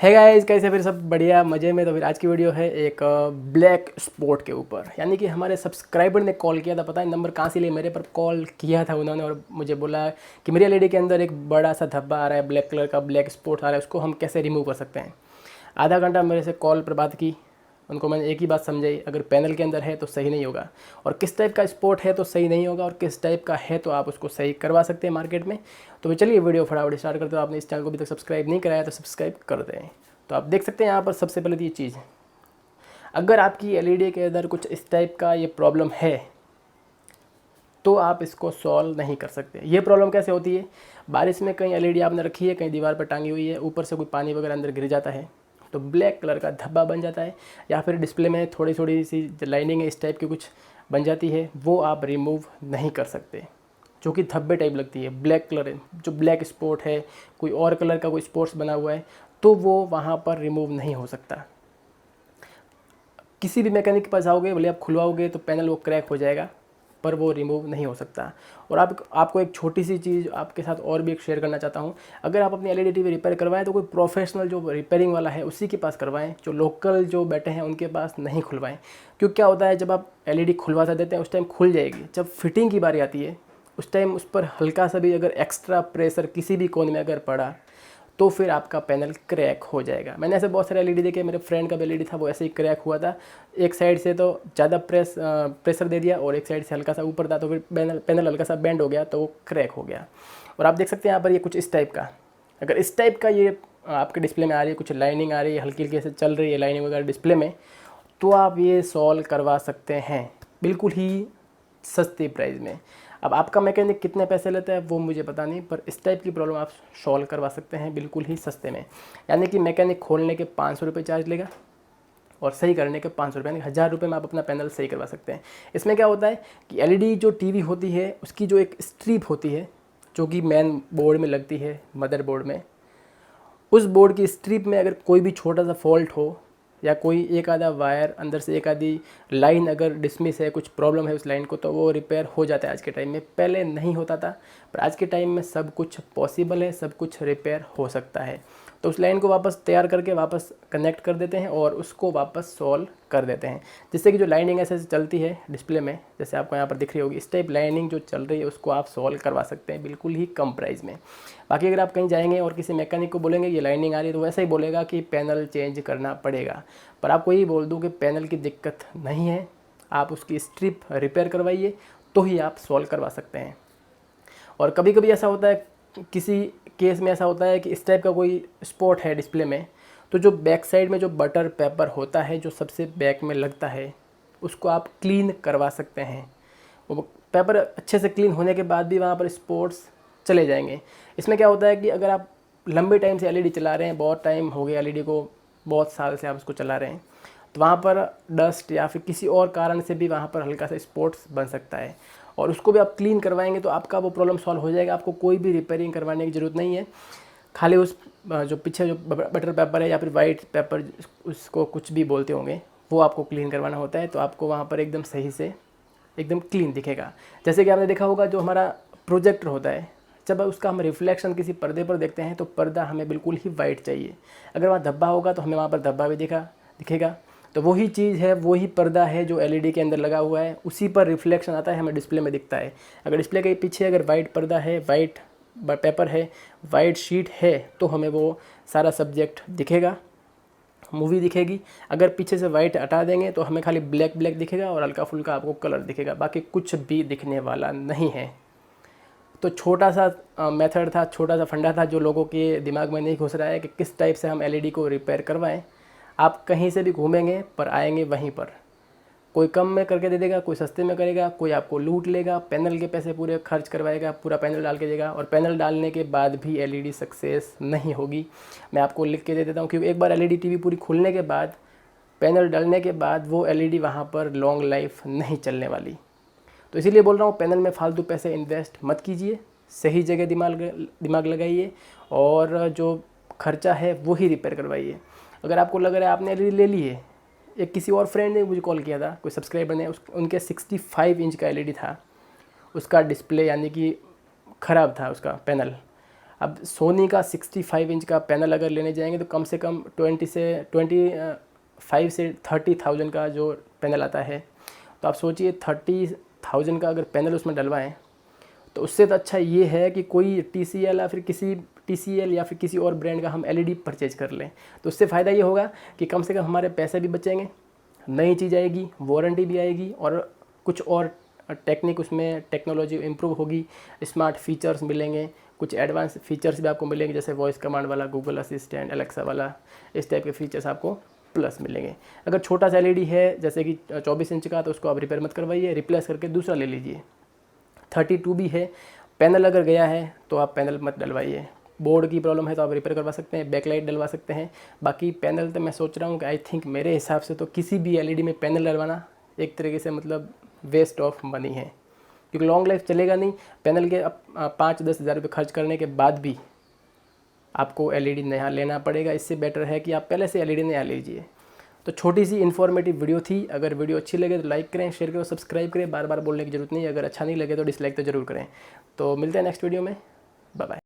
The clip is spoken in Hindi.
है गाइस, कैसे फिर सब बढ़िया मज़े में। तो फिर आज की वीडियो है एक ब्लैक स्पॉट के ऊपर। यानी कि हमारे सब्सक्राइबर ने कॉल किया था, पता है नंबर कहाँ से लिए, मेरे पर कॉल किया था उन्होंने और मुझे बोला कि मेरी एलईडी के अंदर एक बड़ा सा धब्बा आ रहा है, ब्लैक कलर का ब्लैक स्पॉट आ रहा है, उसको हम कैसे रिमूव कर सकते हैं। आधा घंटा मेरे से कॉल पर बात की, उनको मैंने एक ही बात समझाई, अगर पैनल के अंदर है तो सही नहीं होगा, और किस टाइप का स्पॉट है तो सही नहीं होगा, और किस टाइप का है तो आप उसको सही करवा सकते हैं मार्केट में। तो चलिए वीडियो फटाफट स्टार्ट करते हो। आपने इस चैनल को अभी तक सब्सक्राइब नहीं कराया तो सब्सक्राइब कर दें। तो आप देख सकते हैं यहाँ पर सबसे पहले तो ये चीज़, अगर आपकी एलईडी के अंदर कुछ इस टाइप का ये प्रॉब्लम है तो आप इसको सॉल्व नहीं कर सकते। ये प्रॉब्लम कैसे होती है, बारिश में कहीं एलईडी आपने रखी है, कहीं दीवार पर टांगी हुई है, ऊपर से कोई पानी वगैरह अंदर गिर जाता है तो ब्लैक कलर का धब्बा बन जाता है, या फिर डिस्प्ले में थोड़ी थोड़ी सी लाइनिंग इस टाइप की कुछ बन जाती है, वो आप रिमूव नहीं कर सकते, जो कि धब्बे टाइप लगती है। ब्लैक कलर है, जो ब्लैक स्पॉट है, कोई और कलर का कोई स्पॉट्स बना हुआ है, तो वो वहाँ पर रिमूव नहीं हो सकता। किसी भी मैकेनिक के पास जाओगे, भले आप खुलवाओगे तो पैनल वो क्रैक हो जाएगा, पर वो रिमूव नहीं हो सकता। और आपको एक छोटी सी चीज़ आपके साथ और भी एक शेयर करना चाहता हूँ। अगर आप अपनी एलईडी टीवी रिपेयर करवाएं तो कोई प्रोफेशनल जो रिपेयरिंग वाला है उसी के पास करवाएं, जो लोकल जो बैठे हैं उनके पास नहीं खुलवाएं। क्योंकि क्या होता है, जब आप एलईडी खुलवा देते हैं उस टाइम खुल जाएगी, जब फिटिंग की बारी आती है उस टाइम उस पर हल्का सा भी अगर एक्स्ट्रा प्रेशर किसी भी कोने में अगर पड़ा तो फिर आपका पैनल क्रैक हो जाएगा। मैंने ऐसे बहुत सारे एलईडी देखे, मेरे फ्रेंड का भी एलईडी था, वो ऐसे ही क्रैक हुआ था। एक साइड से तो ज़्यादा प्रेशर दे दिया और एक साइड से हल्का सा ऊपर था, तो फिर पैनल हल्का सा बेंड हो गया तो वो क्रैक हो गया। और आप देख सकते हैं यहाँ पर ये कुछ इस टाइप का, अगर इस टाइप का ये आपके डिस्प्ले में आ रही है, कुछ लाइनिंग आ रही है, हल्की हल्की से चल रही है लाइनिंग वगैरह डिस्प्ले में, तो आप ये सॉल्व करवा सकते हैं बिल्कुल ही सस्ती प्राइस में। अब आपका मैकेनिक कितने पैसे लेता है वो मुझे पता नहीं, पर इस टाइप की प्रॉब्लम आप सॉल्व करवा सकते हैं बिल्कुल ही सस्ते में। यानी कि मैकेनिक खोलने के 500 रुपये चार्ज लेगा और सही करने के 500 रुपये, यानी 1000 रुपये में आप अपना पैनल सही करवा सकते हैं। इसमें क्या होता है कि एलईडी जो टीवी होती है उसकी जो एक स्ट्रिप होती है जो कि मेन बोर्ड में लगती है, मदर बोर्ड में, उस बोर्ड की स्ट्रिप में अगर कोई भी छोटा सा फॉल्ट हो, या कोई एक आधा वायर अंदर से एक आधी लाइन अगर डिसमिस है, कुछ प्रॉब्लम है उस लाइन को, तो वो रिपेयर हो जाता है आज के टाइम में। पहले नहीं होता था, पर आज के टाइम में सब कुछ पॉसिबल है, सब कुछ रिपेयर हो सकता है। तो उस लाइन को वापस तैयार करके वापस कनेक्ट कर देते हैं और उसको वापस सॉल्व कर देते हैं, जिससे कि जो लाइनिंग ऐसे चलती है डिस्प्ले में, जैसे आपको यहाँ पर दिख रही होगी, इस टाइप लाइनिंग जो चल रही है उसको आप सॉल्व करवा सकते हैं बिल्कुल ही कम प्राइस में। बाकी अगर आप कहीं जाएंगे और किसी मैकेनिक को बोलेंगे ये लाइनिंग आ रही है, तो वैसा ही बोलेगा कि पैनल चेंज करना पड़ेगा। पर आपको यही बोल दूँ कि पैनल की दिक्कत नहीं है, आप उसकी स्ट्रिप रिपेयर करवाइए तो ही आप सॉल्व करवा सकते हैं। और कभी कभी ऐसा होता है, किसी केस में ऐसा होता है कि इस टाइप का कोई स्पॉट है डिस्प्ले में, तो जो बैक साइड में जो बटर पेपर होता है जो सबसे बैक में लगता है उसको आप क्लीन करवा सकते हैं। वो पेपर अच्छे से क्लीन होने के बाद भी वहाँ पर स्पॉट्स चले जाएंगे। इसमें क्या होता है कि अगर आप लंबे टाइम से एलईडी चला रहे हैं, बहुत टाइम हो गया एलईडी को, बहुत साल से आप उसको चला रहे हैं, तो वहाँ पर डस्ट या फिर किसी और कारण से भी वहाँ पर हल्का सा स्पॉट्स बन सकता है, और उसको भी आप क्लीन करवाएंगे तो आपका वो प्रॉब्लम सॉल्व हो जाएगा। आपको कोई भी रिपेयरिंग करवाने की ज़रूरत नहीं है, खाली उस जो पीछे जो बटर पेपर है या फिर वाइट पेपर, उसको कुछ भी बोलते होंगे, वो आपको क्लीन करवाना होता है। तो आपको वहाँ पर एकदम सही से एकदम क्लीन दिखेगा। जैसे कि आपने देखा होगा जो हमारा प्रोजेक्टर होता है, जब उसका हम रिफ्लेक्शन किसी पर्दे पर देखते हैं तो पर्दा हमें बिल्कुल ही वाइट चाहिए। अगर वहाँ धब्बा होगा तो हमें वहाँ पर धब्बा भी दिखेगा। तो वही चीज़ है, वही पर्दा है जो एलईडी के अंदर लगा हुआ है, उसी पर रिफ्लेक्शन आता है, हमें डिस्प्ले में दिखता है। अगर डिस्प्ले के पीछे अगर वाइट पर्दा है, वाइट पेपर है, वाइट शीट है, तो हमें वो सारा सब्जेक्ट दिखेगा, मूवी दिखेगी। अगर पीछे से वाइट हटा देंगे तो हमें खाली ब्लैक ब्लैक दिखेगा और हल्का फुल्का आपको कलर दिखेगा, बाकी कुछ भी दिखने वाला नहीं है। तो छोटा सा मेथड था, छोटा सा फंडा था जो लोगों के दिमाग में नहीं घुस रहा है कि किस टाइप से हम एलईडी को रिपेयर करवाएं। आप कहीं से भी घूमेंगे पर आएंगे वहीं पर, कोई कम में करके दे देगा, कोई सस्ते में करेगा, कोई आपको लूट लेगा, पैनल के पैसे पूरे खर्च करवाएगा, पूरा पैनल डाल के देगा, और पैनल डालने के बाद भी एलईडी सक्सेस नहीं होगी। मैं आपको लिख के दे देता हूँ, क्योंकि एक बार एलईडी टीवी पूरी खुलने के बाद, पैनल डालने के बाद वो एलईडी वहाँ पर लॉन्ग लाइफ नहीं चलने वाली। तो इसीलिए बोल रहा हूँ, पैनल में फालतू पैसे इन्वेस्ट मत कीजिए, सही जगह दिमाग लगाइए और जो खर्चा है वो ही रिपेयर करवाइए। अगर आपको लग रहा है आपने एलईडी ले ली है, एक किसी और फ्रेंड ने मुझे कॉल किया था, कोई सब्सक्राइबर ने, उनके 65 इंच का एलईडी था, उसका डिस्प्ले यानी कि ख़राब था उसका पैनल। अब सोनी का 65 इंच का पैनल अगर लेने जाएंगे तो कम से कम 25 से 30,000 का जो पैनल आता है। तो आप सोचिए 30,000 का अगर पैनल उसमें डलवाएं तो उससे तो अच्छा ये है कि कोई TCL या फिर किसी और ब्रांड का हम LED परचेज कर लें। तो उससे फ़ायदा ये होगा कि कम से कम हमारे पैसे भी बचेंगे, नई चीज़ आएगी, वारंटी भी आएगी और कुछ और उसमें टेक्नोलॉजी इम्प्रूव होगी, स्मार्ट फीचर्स मिलेंगे, कुछ एडवांस फीचर्स भी आपको मिलेंगे जैसे वॉइस कमांड वाला, गूगल असिस्टेंट, एलेक्सा वाला, इस टाइप के फीचर्स आपको प्लस मिलेंगे। अगर छोटा सा LED है जैसे कि 24 इंच का तो उसको आप रिपेयर मत करवाइए, रिप्लेस करके दूसरा ले लीजिए। 32 भी है, पैनल अगर गया है तो आप पैनल मत डलवाइए। बोर्ड की प्रॉब्लम है तो आप रिपेयर करवा सकते हैं, बैकलाइट डलवा सकते हैं। बाकी पैनल तो मैं सोच रहा हूँ कि आई थिंक मेरे हिसाब से तो किसी भी LED में पैनल डलवाना एक तरीके से मतलब वेस्ट ऑफ मनी है, क्योंकि लॉन्ग लाइफ चलेगा नहीं। पैनल के 5-10 हज़ार रुपये खर्च करने के बाद भी आपको LED नया लेना पड़ेगा। इससे बेटर है कि आप पहले से LED नया लीजिए। तो छोटी सी इन्फॉर्मेटिव वीडियो थी। अगर वीडियो अच्छी लगे तो लाइक करें, शेयर करें, सब्सक्राइब करें। बार बार बोलने की ज़रूरत नहीं है। अगर अच्छा नहीं लगे तो डिसलाइक तो ज़रूर करें। तो मिलते हैं नेक्स्ट वीडियो में। Bye bye.